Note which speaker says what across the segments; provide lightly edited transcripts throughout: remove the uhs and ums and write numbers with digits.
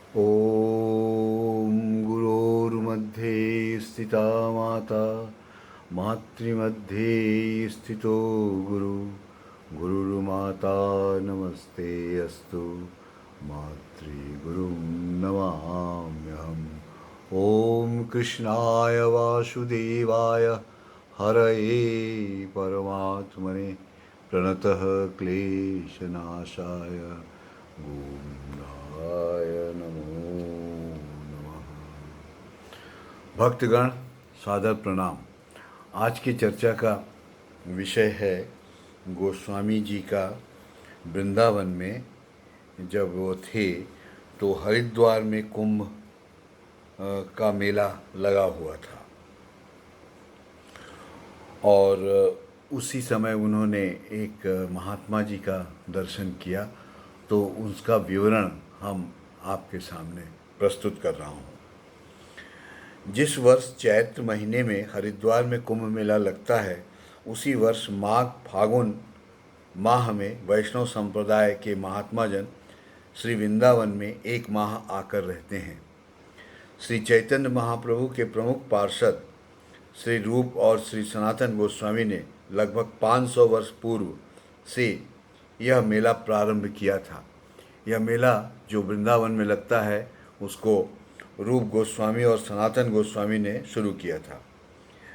Speaker 1: ॐ गुरोर्मध्ये स्थिता माता मातृमध्ये स्थितो गुरु गुरुर्माता नमस्ते अस्तु मातृगुरुं नमाम्यहम्। ॐ कृष्णाय वासुदेवाय हरये परमात्मने प्रणतः क्लेशनाशाय गोविंदाय नमो नमः। भक्तगण सादर प्रणाम। आज की चर्चा का विषय है गोस्वामी जी का वृंदावन में जब वो थे तो हरिद्वार में कुंभ का मेला लगा हुआ था और उसी समय उन्होंने एक महात्मा जी का दर्शन किया, तो उसका विवरण हम आपके सामने प्रस्तुत कर रहा हूँ। जिस वर्ष चैत्र महीने में हरिद्वार में कुंभ मेला लगता है, उसी वर्ष माघ फागुन माह में वैष्णव संप्रदाय के महात्मा जन श्री वृंदावन में एक माह आकर रहते हैं। श्री चैतन्य महाप्रभु के प्रमुख पार्षद श्री रूप और श्री सनातन गोस्वामी ने लगभग 500 वर्ष पूर्व से यह मेला प्रारंभ किया था। यह मेला जो वृंदावन में लगता है उसको रूप गोस्वामी और सनातन गोस्वामी ने शुरू किया था।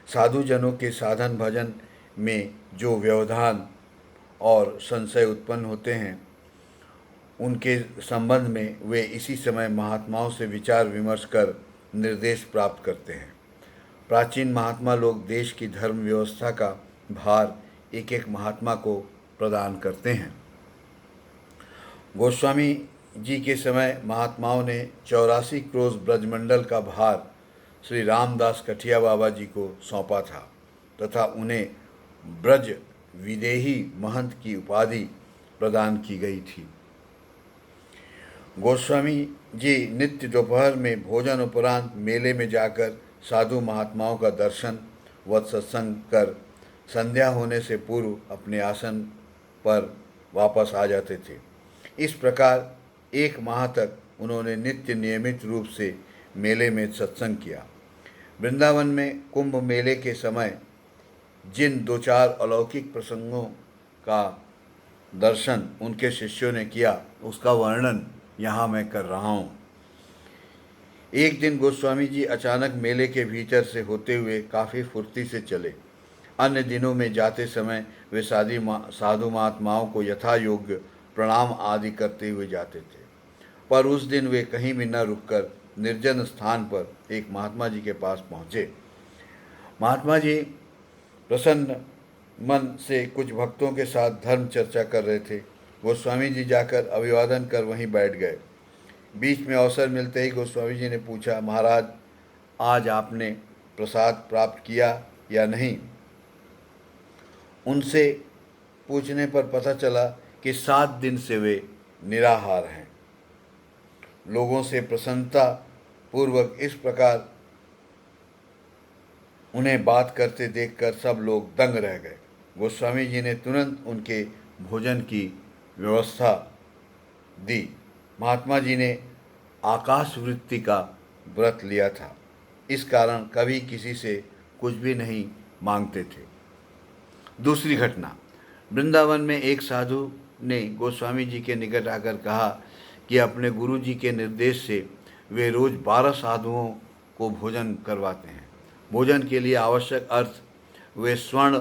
Speaker 1: साधु जनों के साधन भजन में जो व्यवधान और संशय उत्पन्न होते हैं, उनके संबंध में वे इसी समय महात्माओं से विचार विमर्श कर निर्देश प्राप्त करते हैं। प्राचीन महात्मा लोग देश की धर्म व्यवस्था का भार एक एक महात्मा को प्रदान करते हैं। गोस्वामी जी के समय महात्माओं ने 84 क्रोश ब्रजमंडल का भार श्री रामदास कठिया बाबा जी को सौंपा था तथा उन्हें ब्रज विदेही महंत की उपाधि प्रदान की गई थी। गोस्वामी जी नित्य दोपहर में भोजन उपरांत मेले में जाकर साधु महात्माओं का दर्शन व सत्संग कर संध्या होने से पूर्व अपने आसन पर वापस आ जाते थे। इस प्रकार एक माह तक उन्होंने नित्य नियमित रूप से मेले में सत्संग किया। वृंदावन में कुंभ मेले के समय जिन दो चार अलौकिक प्रसंगों का दर्शन उनके शिष्यों ने किया, उसका वर्णन यहाँ मैं कर रहा हूँ। एक दिन गोस्वामी जी अचानक मेले के भीतर से होते हुए काफ़ी फुर्ती से चले। अन्य दिनों में जाते समय वे साधु महात्माओं को यथा योग्य प्रणाम आदि करते हुए जाते थे, पर उस दिन वे कहीं भी न रुककर निर्जन स्थान पर एक महात्मा जी के पास पहुँचे। महात्मा जी प्रसन्न मन से कुछ भक्तों के साथ धर्म चर्चा कर रहे थे। गोस्वामी जी जाकर अभिवादन कर वहीं बैठ गए। बीच में अवसर मिलते ही गोस्वामी जी ने पूछा, महाराज आज आपने प्रसाद प्राप्त किया या नहीं? उनसे पूछने पर पता चला कि 7 दिन से वे निराहार हैं। लोगों से प्रसन्नता पूर्वक इस प्रकार उन्हें बात करते देखकर सब लोग दंग रह गए। गोस्वामी जी ने तुरंत उनके भोजन की व्यवस्था दी। महात्मा जी ने आकाश वृत्ति का व्रत लिया था, इस कारण कभी किसी से कुछ भी नहीं मांगते थे। दूसरी घटना, वृंदावन में एक साधु ने गोस्वामी जी के निकट आकर कहा कि अपने गुरु जी के निर्देश से वे रोज़ 12 साधुओं को भोजन करवाते हैं। भोजन के लिए आवश्यक अर्थ वे स्वर्ण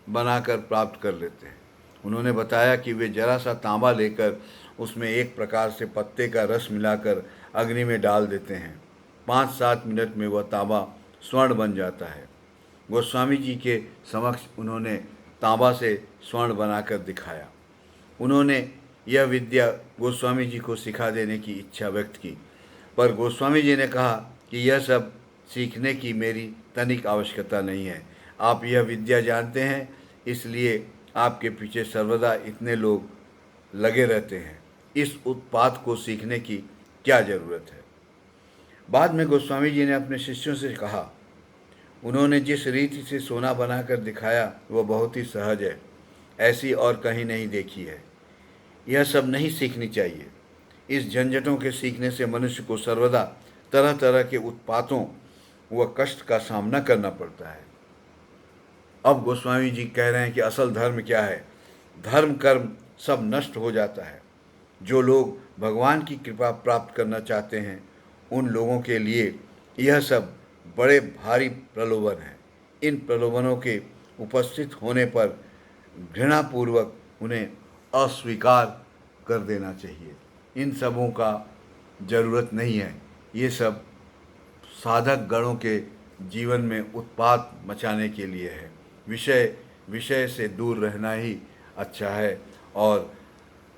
Speaker 1: बनाकर प्राप्त कर लेते हैं। उन्होंने बताया कि वे जरा सा तांबा लेकर उसमें एक प्रकार से पत्ते का रस मिलाकर अग्नि में डाल देते हैं। 5-7 मिनट में वह तांबा स्वर्ण बन जाता है। गोस्वामी जी के समक्ष उन्होंने तांबा से स्वर्ण बनाकर दिखाया। उन्होंने यह विद्या गोस्वामी जी को सिखा देने की इच्छा व्यक्त की, पर गोस्वामी जी ने कहा कि यह सब सीखने की मेरी तनिक आवश्यकता नहीं है। आप यह विद्या जानते हैं, इसलिए आपके पीछे सर्वदा इतने लोग लगे रहते हैं। इस उत्पात को सीखने की क्या ज़रूरत है? बाद में गोस्वामी जी ने अपने शिष्यों से कहा, उन्होंने जिस रीति से सोना बनाकर दिखाया वह बहुत ही सहज है, ऐसी और कहीं नहीं देखी है। यह सब नहीं सीखनी चाहिए। इस झंझटों के सीखने से मनुष्य को सर्वदा तरह तरह के उत्पातों व कष्ट का सामना करना पड़ता है। अब गोस्वामी जी कह रहे हैं कि असल धर्म क्या है। धर्म कर्म सब नष्ट हो जाता है। जो लोग भगवान की कृपा प्राप्त करना चाहते हैं उन लोगों के लिए यह सब बड़े भारी प्रलोभन हैं। इन प्रलोभनों के उपस्थित होने पर घृणापूर्वक उन्हें अस्वीकार कर देना चाहिए। इन सबों का ज़रूरत नहीं है। ये सब साधक गणों के जीवन में उत्पात मचाने के लिए है। विषय विषय से दूर रहना ही अच्छा है और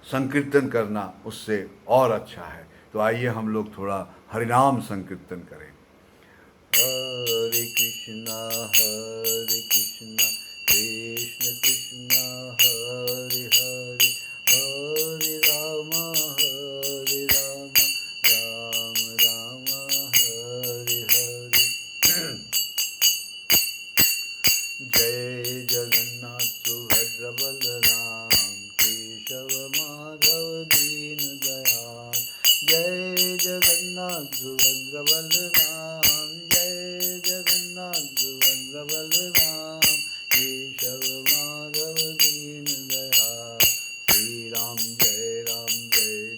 Speaker 1: संकीर्तन करना उससे और अच्छा है। तो आइए हम लोग थोड़ा हरिनाम संकीर्तन करें। हरे कृष्णा कृष्ण कृष्ण हरे हरे, हरे राम राम राम हरे हरे। जय जगन्नाथ सुभद्र बलराम, केशव माधव दीन दयाल। जय जगन्नाथ सुभद्र बलराम, जय जगन्नाथ सुभद्र बलराम, केशव माधव दीन दयाल। श्री राम जय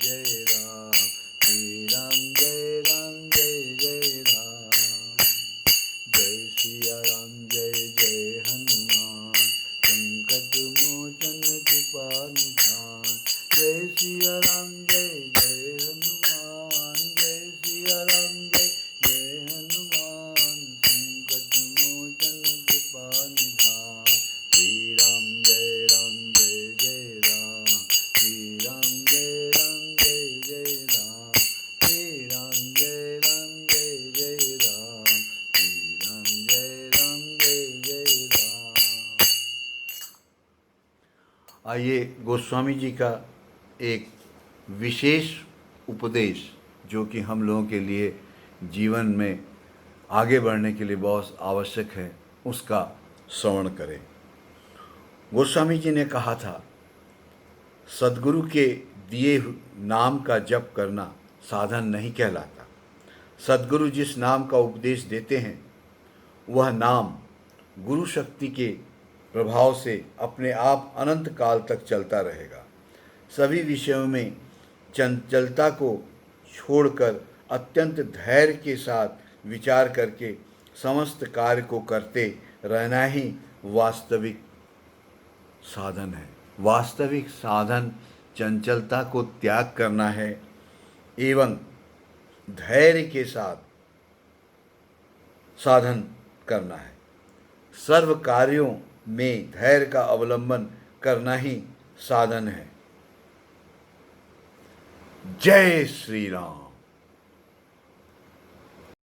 Speaker 1: जय राम, श्री राम जय जय राम। जय सिया राम जय हनुमान, संकट मोचन कृपा निधान। जय सिया राम जय हनुमान, जय सिया राम जय हनुमान, संकट मोचन कृपा निधान। श्री राम जय राम, श्री राम जय जय राम, श्री राम जय जय राम, श्री राम जय राम। आइए गोस्वामी जी का एक विशेष उपदेश जो कि हम लोगों के लिए जीवन में आगे बढ़ने के लिए बहुत आवश्यक है उसका श्रवण करें। गोस्वामी जी ने कहा था, सद्गुरु के दिए नाम का जप करना साधन नहीं कहलाता। सद्गुरु जिस नाम का उपदेश देते हैं वह नाम गुरु शक्ति के प्रभाव से अपने आप अनंत काल तक चलता रहेगा। सभी विषयों में चंचलता को छोड़कर अत्यंत धैर्य के साथ विचार करके समस्त कार्य को करते रहना ही वास्तविक साधन है। वास्तविक साधन चंचलता को त्याग करना है एवं धैर्य के साथ साधन करना है। सर्व कार्यों में धैर्य का अवलंबन करना ही साधन है। जय श्री राम।